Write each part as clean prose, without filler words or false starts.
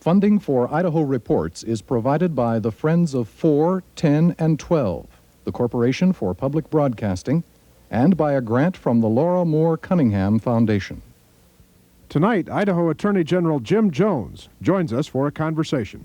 Funding for Idaho Reports is provided by the Friends of 4, 10, and 12, the Corporation for Public Broadcasting, and by a grant from the Laura Moore Cunningham Foundation. Tonight, Idaho Attorney General Jim Jones joins us for a conversation.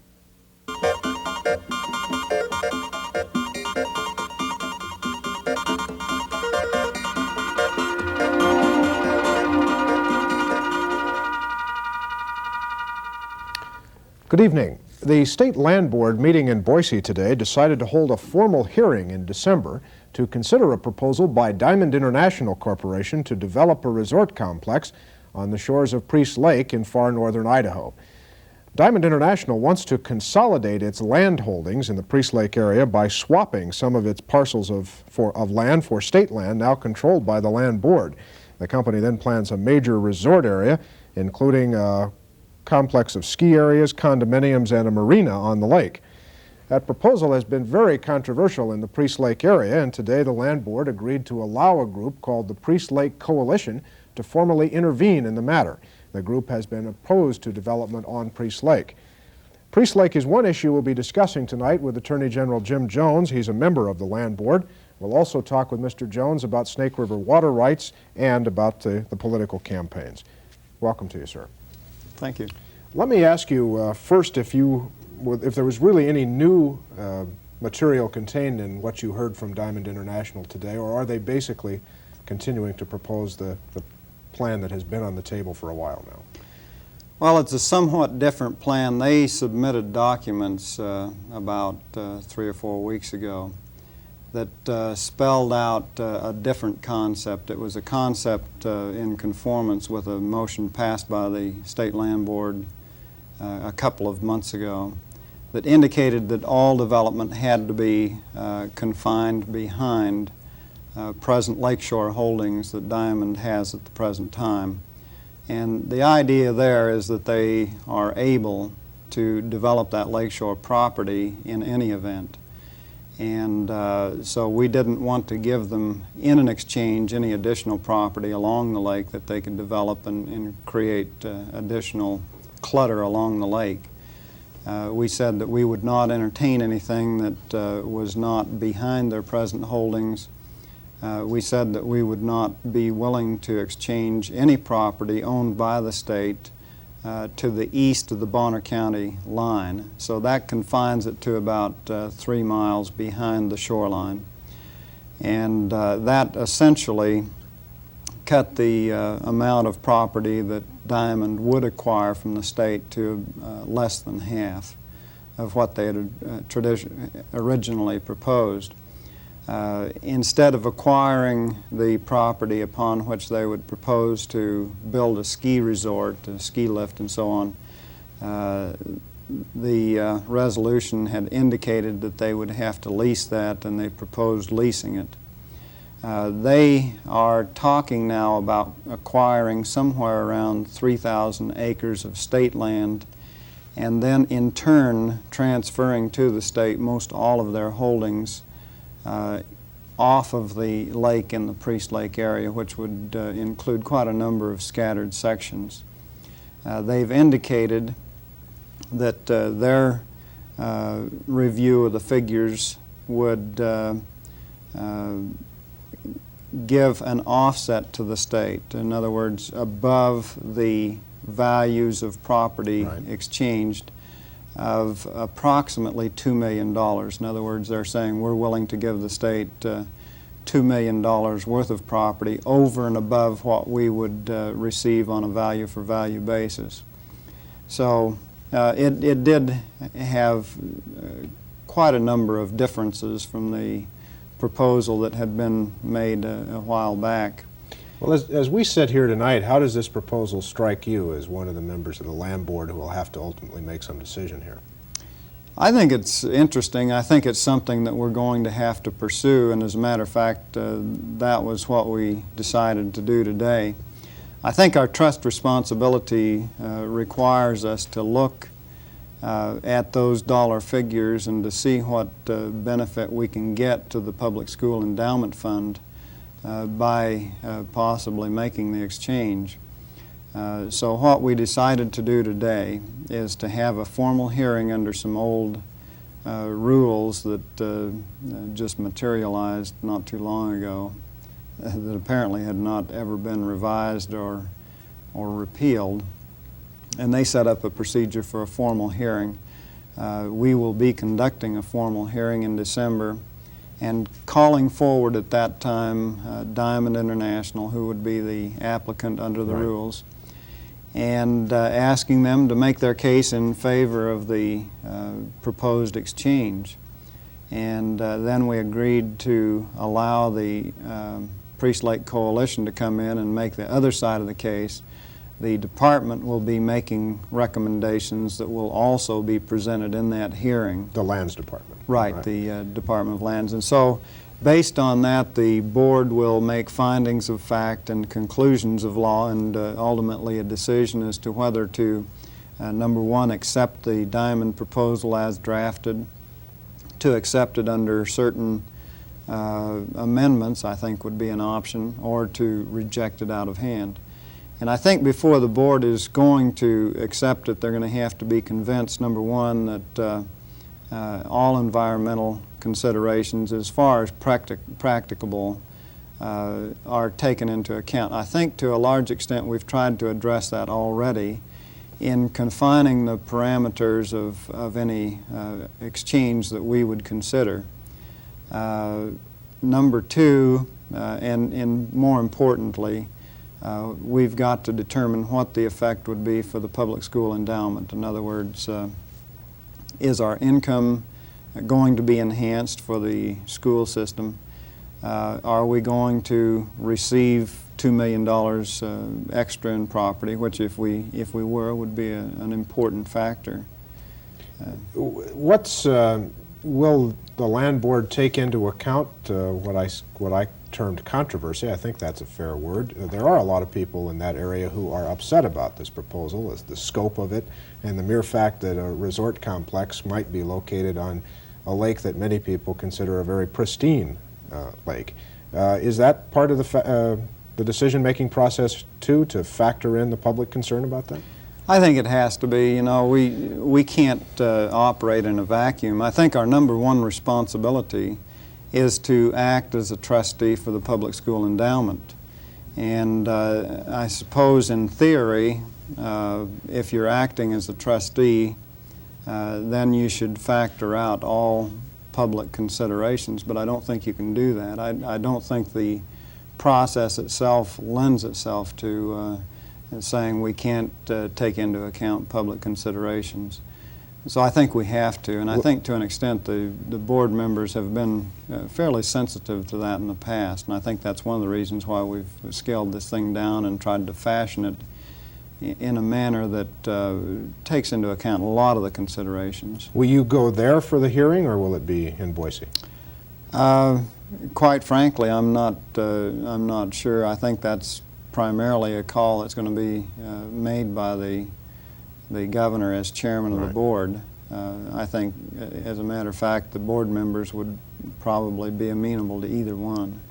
Good evening. The State Land Board meeting in Boise today decided to hold a formal hearing in December to consider a proposal by Diamond International Corporation to develop a resort complex on the shores of Priest Lake in far northern Idaho. Diamond International wants to consolidate its land holdings in the Priest Lake area by swapping some of its parcels of land for state land now controlled by the Land Board. The company then plans a major resort area, including a complex of ski areas, condominiums, and a marina on the lake. That proposal has been very controversial in the Priest Lake area, and today the Land Board agreed to allow a group called the Priest Lake Coalition to formally intervene in the matter. The group has been opposed to development on Priest Lake. Priest Lake is one issue we'll be discussing tonight with Attorney General Jim Jones. He's a member of the Land Board. We'll also talk with Mr. Jones about Snake River water rights and about the political campaigns. Welcome to you, sir. Thank you. Let me ask you first if there was really any new material contained in what you heard from Diamond International today, or are they basically continuing to propose the plan that has been on the table for a while now? Well, it's a somewhat different plan. They submitted documents about 3 or 4 weeks ago that spelled out a different concept. It was a concept in conformance with a motion passed by the State Land Board a couple of months ago that indicated that all development had to be confined behind present lakeshore holdings that Diamond has at the present time. And the idea there is that they are able to develop that lakeshore property in any event. And so we didn't want to give them in an exchange any additional property along the lake that they could develop and create additional clutter along the lake. We said that we would not entertain anything that was not behind their present holdings. We said that we would not be willing to exchange any property owned by the state to the east of the Bonner County line. So that confines it to about 3 miles behind the shoreline. And that essentially cut the amount of property that Diamond would acquire from the state to less than half of what they had originally proposed. Instead of acquiring the property upon which they would propose to build a ski resort, a ski lift and so on, the resolution had indicated that they would have to lease that, and they proposed leasing it. They are talking now about acquiring somewhere around 3,000 acres of state land and then in turn transferring to the state most all of their holdings off of the lake in the Priest Lake area, which would include quite a number of scattered sections. They've indicated that their review of the figures would give an offset to the state. In other words, above the values of property exchanged of approximately $2 million. In other words, they're saying we're willing to give the state $2 million worth of property over and above what we would receive on a value-for-value basis. So it did have quite a number of differences from the proposal that had been made a while back. Well, as we sit here tonight, how does this proposal strike you as one of the members of the Land Board who will have to ultimately make some decision here? I think it's interesting. I think it's something that we're going to have to pursue, and as a matter of fact, that was what we decided to do today. I think our trust responsibility requires us to look at those dollar figures and to see what benefit we can get to the Public School Endowment Fund by possibly making the exchange. So what we decided to do today is to have a formal hearing under some old rules that just materialized not too long ago that apparently had not ever been revised or repealed. And they set up a procedure for a formal hearing. We will be conducting a formal hearing in December and calling forward at that time Diamond International, who would be the applicant under the rules, and asking them to make their case in favor of the proposed exchange. And then we agreed to allow the Priest Lake Coalition to come in and make the other side of the case. The department will be making recommendations that will also be presented in that hearing. The Lands Department. Right, the Department of Lands. And so, based on that, the board will make findings of fact and conclusions of law, and ultimately a decision as to whether to, number one, accept the Diamond proposal as drafted, to accept it under certain amendments, I think would be an option, or to reject it out of hand. And I think before the board is going to accept it, they're going to have to be convinced, number one, that all environmental considerations, as far as practicable, are taken into account. I think to a large extent we've tried to address that already in confining the parameters of any exchange that we would consider. Number two, and more importantly, we've got to determine what the effect would be for the public school endowment. In other words, is our income going to be enhanced for the school system? Are we going to receive $2 million extra in property, which if we were would be an important factor. Will the land board take into account what I termed controversy? I think that's a fair word. There are a lot of people in that area who are upset about this proposal, the scope of it, and the mere fact that a resort complex might be located on a lake that many people consider a very pristine lake. Is that part of the decision-making process too, to factor in the public concern about that? I think it has to be. You know, we can't operate in a vacuum. I think our number one responsibility is to act as a trustee for the public school endowment. And I suppose in theory, if you're acting as a trustee, then you should factor out all public considerations, but I don't think you can do that. I don't think the process itself lends itself to saying we can't take into account public considerations. So I think we have to, and I think to an extent the board members have been fairly sensitive to that in the past, and I think that's one of the reasons why we've scaled this thing down and tried to fashion it in a manner that takes into account a lot of the considerations. Will you go there for the hearing, or will it be in Boise? Quite frankly, I'm not sure. I think that's primarily a call that's going to be made by the governor as chairman of the board. I think, as a matter of fact, the board members would probably be amenable to either one.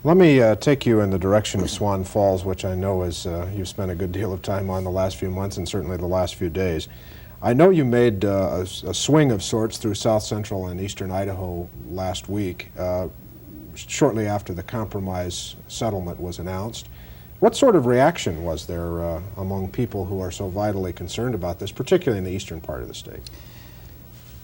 Let me take you in the direction of Swan Falls, which I know is you've spent a good deal of time on the last few months and certainly the last few days. I know you made a swing of sorts through south central and eastern Idaho last week, shortly after the compromise settlement was announced. What sort of reaction was there among people who are so vitally concerned about this, particularly in the eastern part of the state?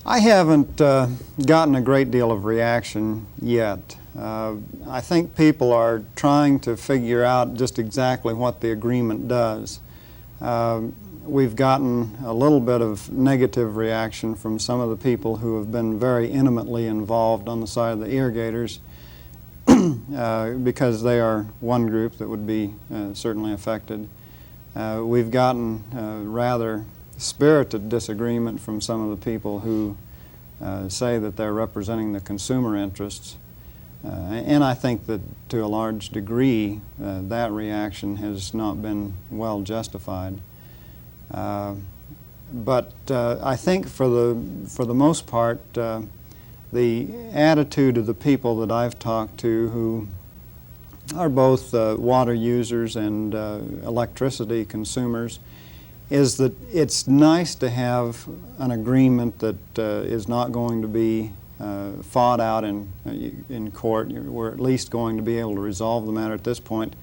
I haven't gotten a great deal of reaction yet. I think people are trying to figure out just exactly what the agreement does. We've gotten a little bit of negative reaction from some of the people who have been very intimately involved on the side of the irrigators because they are one group that would be certainly affected. We've gotten rather spirited disagreement from some of the people who say that they're representing the consumer interests. And I think that to a large degree that reaction has not been well justified. But I think for the most part the attitude of the people that I've talked to who are both water users and electricity consumers, is that it's nice to have an agreement that is not going to be fought out in court. We're at least going to be able to resolve the matter at this point.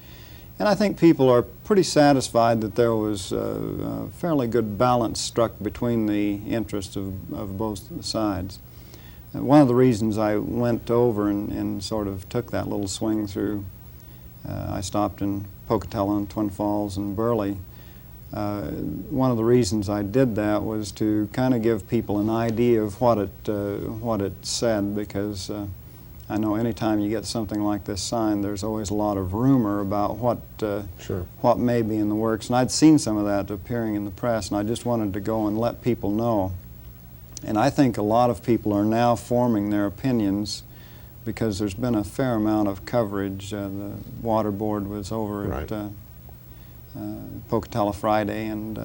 And I think people are pretty satisfied that there was a fairly good balance struck between the interests of both sides. One of the reasons I went over and sort of took that little swing through, I stopped in Pocatello and Twin Falls and Burley. One of the reasons I did that was to kind of give people an idea of what it said, because I know anytime you get something like this signed, there's always a lot of rumor about what may be in the works. And I'd seen some of that appearing in the press, and I just wanted to go and let people know. And I think a lot of people are now forming their opinions because there's been a fair amount of coverage. The Water Board was over right. at Pocatello Friday, and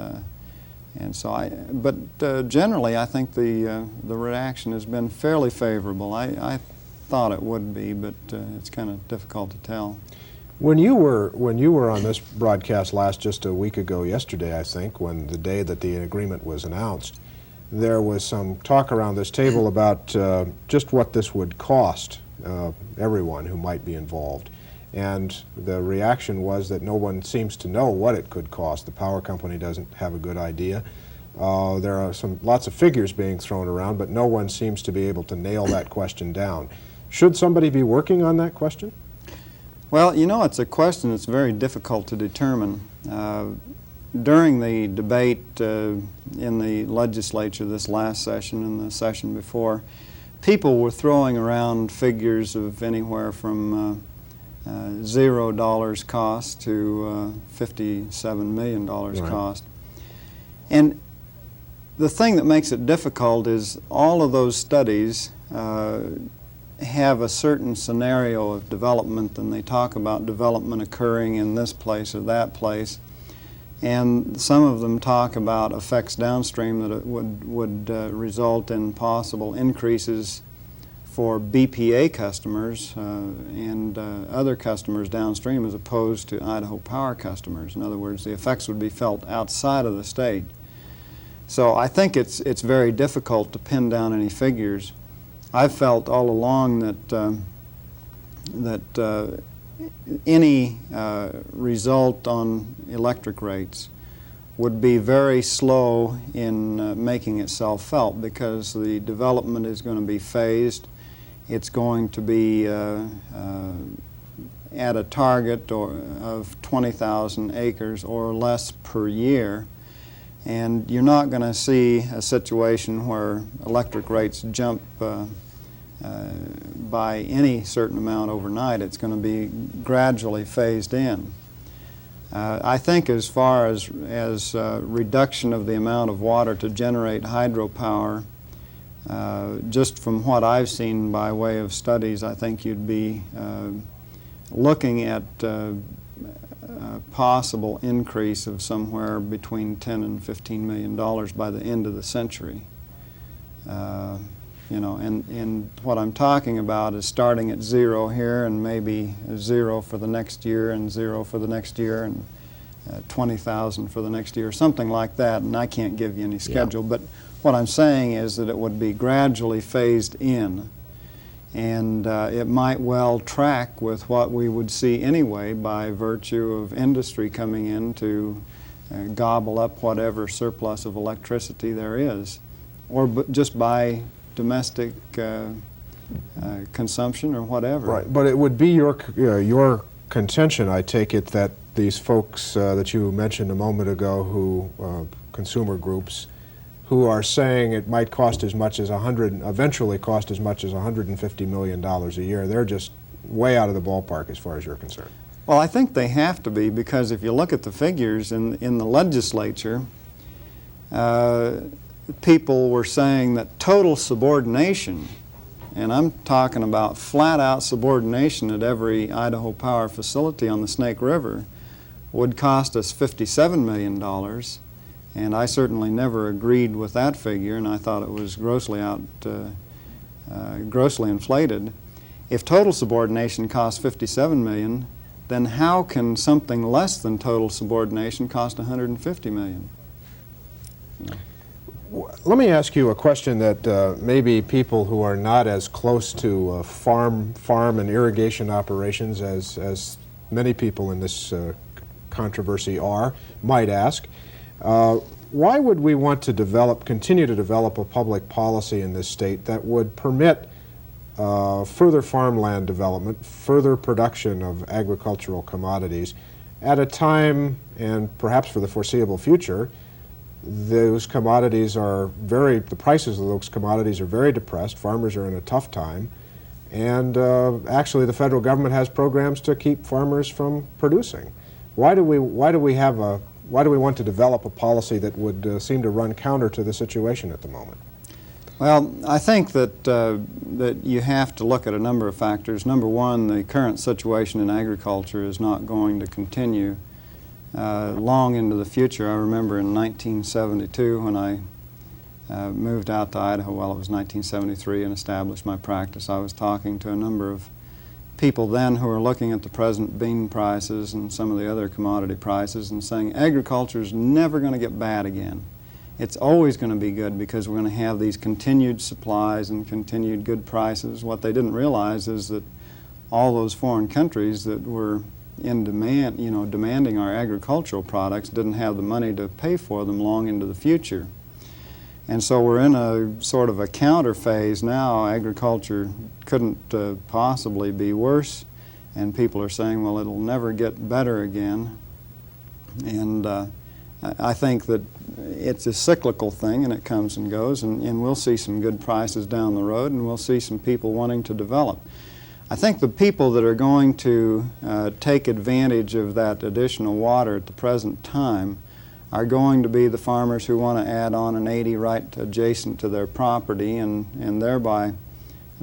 so generally I think the reaction has been fairly favorable. I thought it would be, but it's kind of difficult to tell. When you were on this broadcast just a week ago yesterday, I think, when the day that the agreement was announced, there was some talk around this table about just what this would cost everyone who might be involved. And the reaction was that no one seems to know what it could cost. The power company doesn't have a good idea. There are lots of figures being thrown around, but no one seems to be able to nail that question down. Should somebody be working on that question? Well, you know, it's a question that's very difficult to determine. During the debate in the legislature this last session and the session before, people were throwing around figures of anywhere from $0 cost to $57 million right. cost. And the thing that makes it difficult is all of those studies have a certain scenario of development, and they talk about development occurring in this place or that place. And some of them talk about effects downstream that it would result in possible increases for BPA customers and other customers downstream as opposed to Idaho Power customers. In other words, the effects would be felt outside of the state. So I think it's very difficult to pin down any figures. I've felt all along that any result on electric rates would be very slow in making itself felt, because the development is going to be phased. It's going to be at a target of 20,000 acres or less per year. And you're not going to see a situation where electric rates jump by any certain amount overnight. It's going to be gradually phased in. I think as far as reduction of the amount of water to generate hydropower, just from what I've seen by way of studies, I think you'd be looking at a possible increase of somewhere between $10 and $15 million by the end of the century. You know, and what I'm talking about is starting at 0 here and maybe 0 for the next year and 0 for the next year and 20,000 for the next year, something like that. And I can't give you any schedule, but what I'm saying is that it would be gradually phased in, and it might well track with what we would see anyway by virtue of industry coming in to gobble up whatever surplus of electricity there is, or just by domestic consumption or whatever. Right, but it would be your contention, I take it, that these folks that you mentioned a moment ago, who consumer groups, who are saying it might cost as much as eventually cost as much as $150 million a year, they're just way out of the ballpark as far as you're concerned. Well, I think they have to be, because if you look at the figures in the legislature, people were saying that total subordination, and I'm talking about flat-out subordination at every Idaho Power facility on the Snake River, would cost us $57 million. And I certainly never agreed with that figure, and I thought it was grossly inflated. If total subordination costs $57 million, then how can something less than total subordination cost $150 million? Let me ask you a question that maybe people who are not as close to farm and irrigation operations as many people in this controversy might ask. Why would we want to continue to develop a public policy in this state that would permit further farmland development, further production of agricultural commodities at a time, and perhaps for the foreseeable future, those commodities the prices of those commodities are very depressed, farmers are in a tough time, and actually the federal government has programs to keep farmers from producing. Why do we want to develop a policy that would seem to run counter to the situation at the moment? Well, I think that you have to look at a number of factors. Number one, the current situation in agriculture is not going to continue long into the future. I remember in 1972 when I moved out to Idaho, well, it was 1973, and established my practice. I was talking to a number of people then who were looking at the present bean prices and some of the other commodity prices and saying agriculture is never going to get bad again. It's always going to be good because we're going to have these continued supplies and continued good prices. What they didn't realize is that all those foreign countries that were in demand, demanding our agricultural products didn't have the money to pay for them long into the future. And so we're in a sort of a counter phase now. Agriculture couldn't possibly be worse, and people are saying, well, it'll never get better again. And I think that it's a cyclical thing, and it comes and goes, and we'll see some good prices down the road, and we'll see some people wanting to develop. I think the people that are going to take advantage of that additional water at the present time are going to be the farmers who want to add on an 80 right adjacent to their property and thereby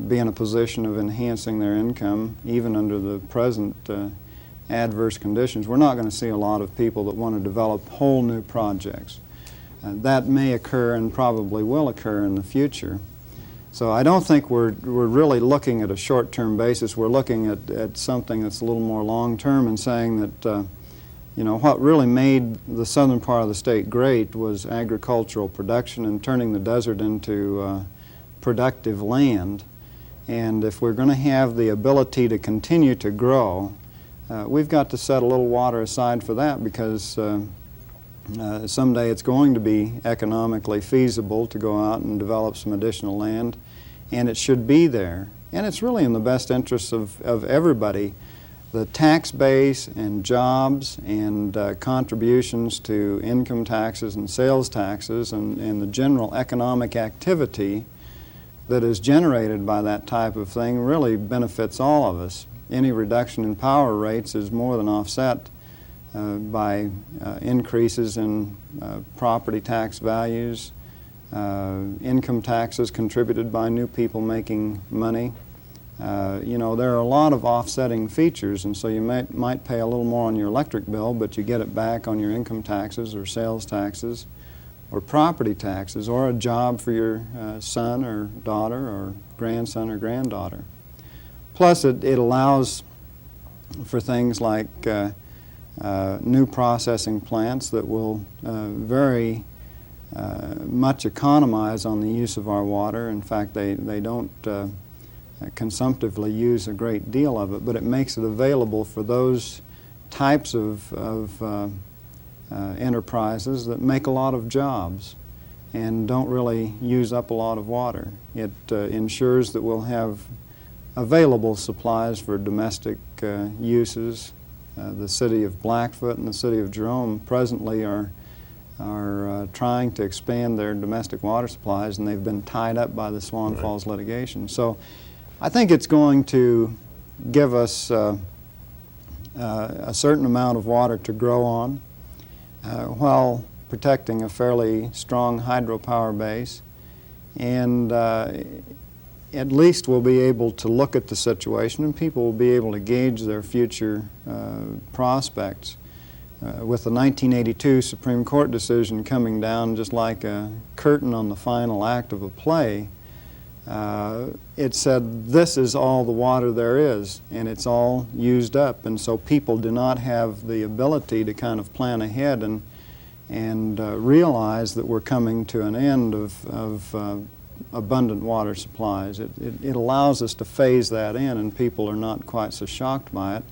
be in a position of enhancing their income even under the present adverse conditions. We're not going to see a lot of people that want to develop whole new projects. That may occur and probably will occur in the future. So I don't think we're really looking at a short-term basis. We're looking at something that's a little more long-term and saying that what really made the southern part of the state great was agricultural production and turning the desert into productive land. And if we're going to have the ability to continue to grow, we've got to set a little water aside for that because someday it's going to be economically feasible to go out and develop some additional land, and it should be there. And it's really in the best interests of everybody. The tax base and jobs and contributions to income taxes and sales taxes and the general economic activity that is generated by that type of thing really benefits all of us. Any reduction in power rates is more than offset by increases in property tax values, income taxes contributed by new people making money. There are a lot of offsetting features, and so you might pay a little more on your electric bill, but you get it back on your income taxes or sales taxes or property taxes or a job for your son or daughter or grandson or granddaughter. Plus, it allows for things like new processing plants that will very much economize on the use of our water. In fact, they don't consumptively use a great deal of it, but it makes it available for those types of enterprises that make a lot of jobs and don't really use up a lot of water. It ensures that we'll have available supplies for domestic uses. The city of Blackfoot and the city of Jerome presently are trying to expand their domestic water supplies, and they've been tied up by the Swan Falls litigation. So I think it's going to give us a certain amount of water to grow on while protecting a fairly strong hydropower base, and at least we'll be able to look at the situation and people will be able to gauge their future prospects. With the 1982 Supreme Court decision coming down just like a curtain on the final act of a play, it said this is all the water there is, and it's all used up. And so people do not have the ability to kind of plan ahead and realize that we're coming to an end of abundant water supplies. It allows us to phase that in, and people are not quite so shocked by it.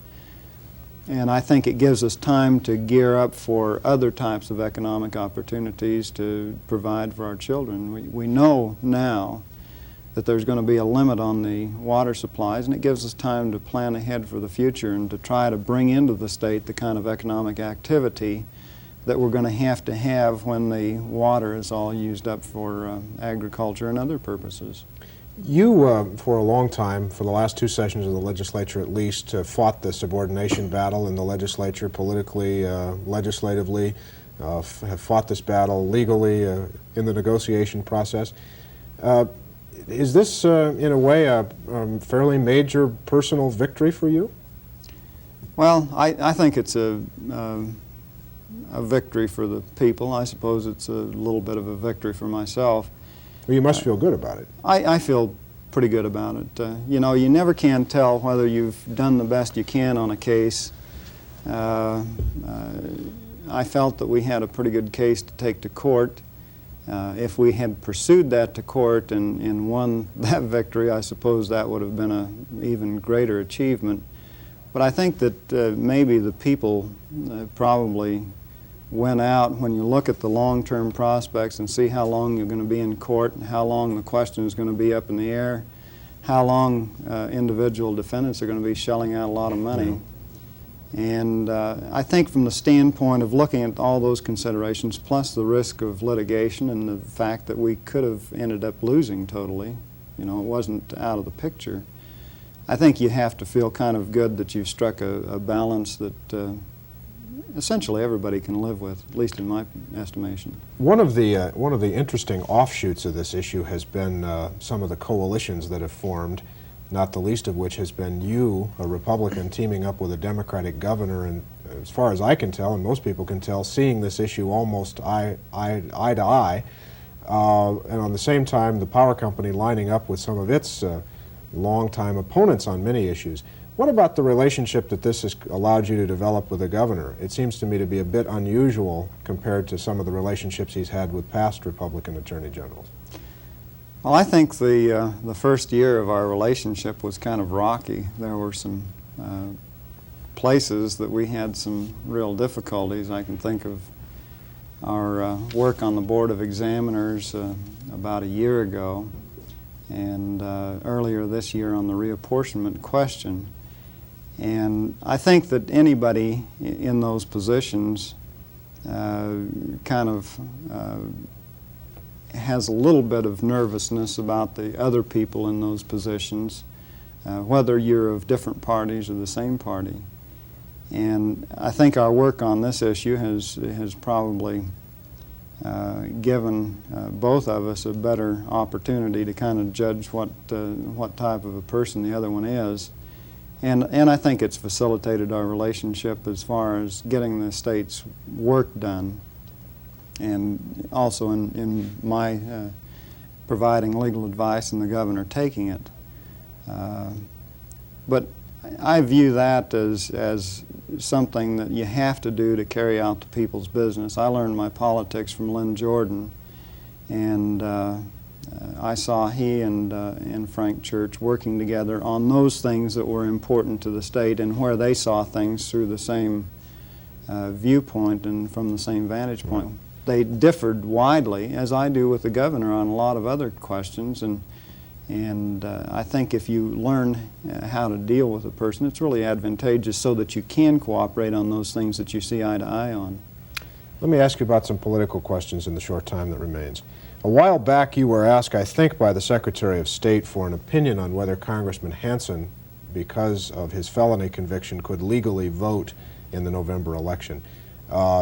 And I think it gives us time to gear up for other types of economic opportunities to provide for our children. We know now that there's going to be a limit on the water supplies, and it gives us time to plan ahead for the future and to try to bring into the state the kind of economic activity that we're going to have when the water is all used up for agriculture and other purposes. You, for a long time, for the last 2 sessions of the legislature at least, fought the subordination battle in the legislature, politically, legislatively, have fought this battle legally in the negotiation process. Is this, in a way, a fairly major personal victory for you? Well, I think it's a victory for the people. I suppose it's a little bit of a victory for myself. Well, you must feel good about it. I feel pretty good about it. You know, you never can tell whether you've done the best you can on a case. I felt that we had a pretty good case to take to court. If we had pursued that to court and won that victory, I suppose that would have been an even greater achievement. But I think that maybe the people probably went out, when you look at the long-term prospects and see how long you're going to be in court and how long the question is going to be up in the air, how long individual defendants are going to be shelling out a lot of money. And I think from the standpoint of looking at all those considerations, plus the risk of litigation and the fact that we could have ended up losing totally, you know, it wasn't out of the picture, I think you have to feel kind of good that you've struck a balance that essentially everybody can live with, at least in my estimation. One of the interesting offshoots of this issue has been some of the coalitions that have formed, not the least of which has been you, a Republican, teaming up with a Democratic governor, and as far as I can tell, and most people can tell, seeing this issue almost eye to eye, and on the same time the power company lining up with some of its longtime opponents on many issues. What about the relationship that this has allowed you to develop with the governor? It seems to me to be a bit unusual compared to some of the relationships he's had with past Republican attorney generals. Well, I think the first year of our relationship was kind of rocky. There were some places that we had some real difficulties. I can think of our work on the Board of Examiners about a year ago, and earlier this year on the reapportionment question. And I think that anybody in those positions kind of has a little bit of nervousness about the other people in those positions, whether you're of different parties or the same party. And I think our work on this issue has probably given both of us a better opportunity to kind of judge what type of a person the other one is. And I think it's facilitated our relationship as far as getting the state's work done, and also in my providing legal advice and the governor taking it. But I view that as something that you have to do to carry out the people's business. I learned my politics from Lynn Jordan, and I saw he and Frank Church working together on those things that were important to the state and where they saw things through the same viewpoint and from the same vantage point. They differed widely, as I do with the governor, on a lot of other questions, and I think if you learn how to deal with a person, it's really advantageous so that you can cooperate on those things that you see eye to eye on. Let me ask you about some political questions in the short time that remains. A while back you were asked, I think by the Secretary of State, for an opinion on whether Congressman Hansen, because of his felony conviction, could legally vote in the November election.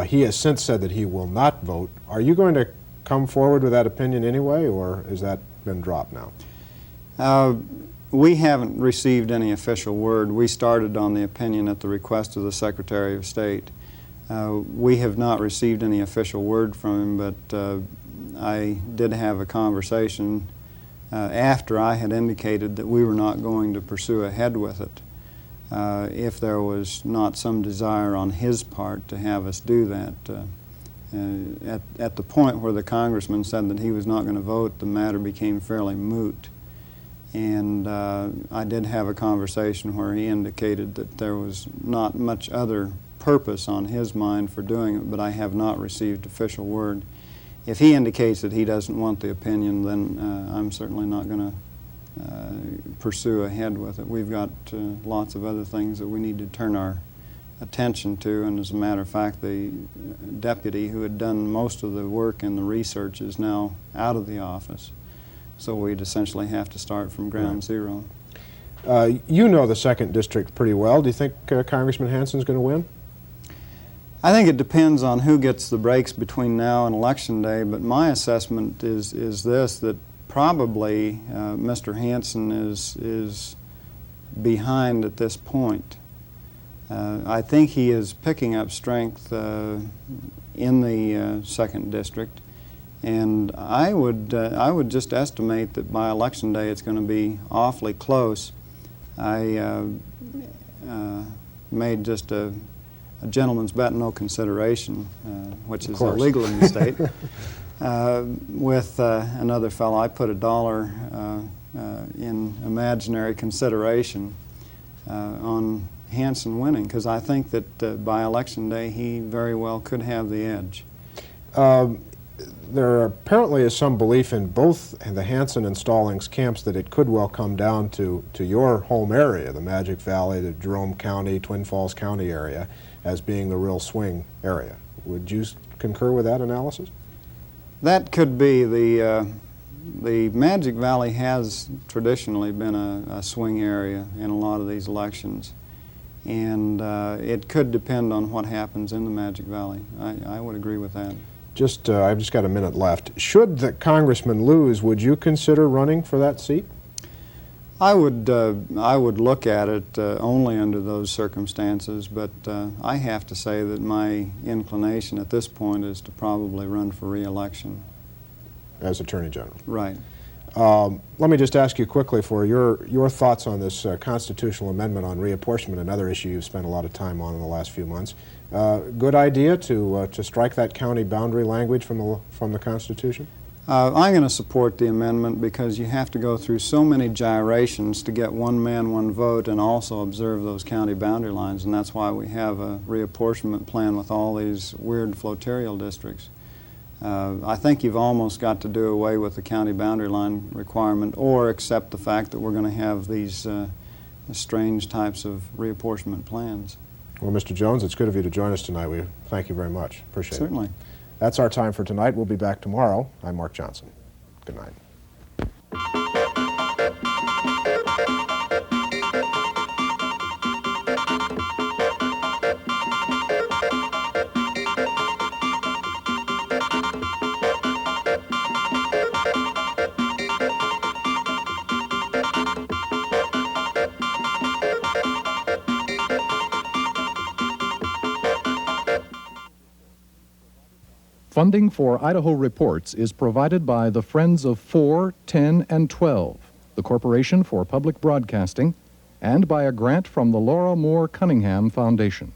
He has since said that he will not vote. Are you going to come forward with that opinion anyway, or has that been dropped now? We haven't received any official word. We started on the opinion at the request of the Secretary of State. We have not received any official word from him, but I did have a conversation after I had indicated that we were not going to pursue ahead with it, if there was not some desire on his part to have us do that. At the point where the congressman said that he was not going to vote, the matter became fairly moot. And I did have a conversation where he indicated that there was not much other purpose on his mind for doing it, but I have not received official word. If he indicates that he doesn't want the opinion, then I'm certainly not going to pursue ahead with it. We've got lots of other things that we need to turn our attention to, and as a matter of fact, the deputy who had done most of the work and the research is now out of the office. So we'd essentially have to start from ground zero. You know the 2nd District pretty well. Do you think Congressman Hansen's going to win? I think it depends on who gets the breaks between now and Election Day, but my assessment is this, that probably Mr. Hansen is behind at this point. I think he is picking up strength in the 2nd District, and I would just estimate that by Election Day it's going to be awfully close. I made just a gentleman's bet, no consideration, which is illegal in the state, with another fellow. I put $1 in imaginary consideration on Hansen winning, because I think that by Election Day he very well could have the edge. There apparently is some belief in both the Hansen and Stallings camps that it could well come down to your home area, the Magic Valley, the Jerome County, Twin Falls County area, as being the real swing area. Would you concur with that analysis? That could be. The Magic Valley has traditionally been a swing area in a lot of these elections, and it could depend on what happens in the Magic Valley. I would agree with that. I've just got a minute left. Should the congressman lose, would you consider running for that seat? I would look at it only under those circumstances, but I have to say that my inclination at this point is to probably run for re-election. As Attorney General? Right. Let me just ask you quickly for your thoughts on this constitutional amendment on reapportionment, another issue you've spent a lot of time on in the last few months. Good idea to strike that county boundary language from the Constitution? I'm going to support the amendment because you have to go through so many gyrations to get one man, one vote, and also observe those county boundary lines, and that's why we have a reapportionment plan with all these weird flotarial districts. I think you've almost got to do away with the county boundary line requirement or accept the fact that we're going to have these strange types of reapportionment plans. Well, Mr. Jones, it's good of you to join us tonight. We thank you very much. Appreciate it. Certainly. That's our time for tonight. We'll be back tomorrow. I'm Mark Johnson. Good night. Funding for Idaho Reports is provided by the Friends of 4, 10, and 12, the Corporation for Public Broadcasting, and by a grant from the Laura Moore Cunningham Foundation.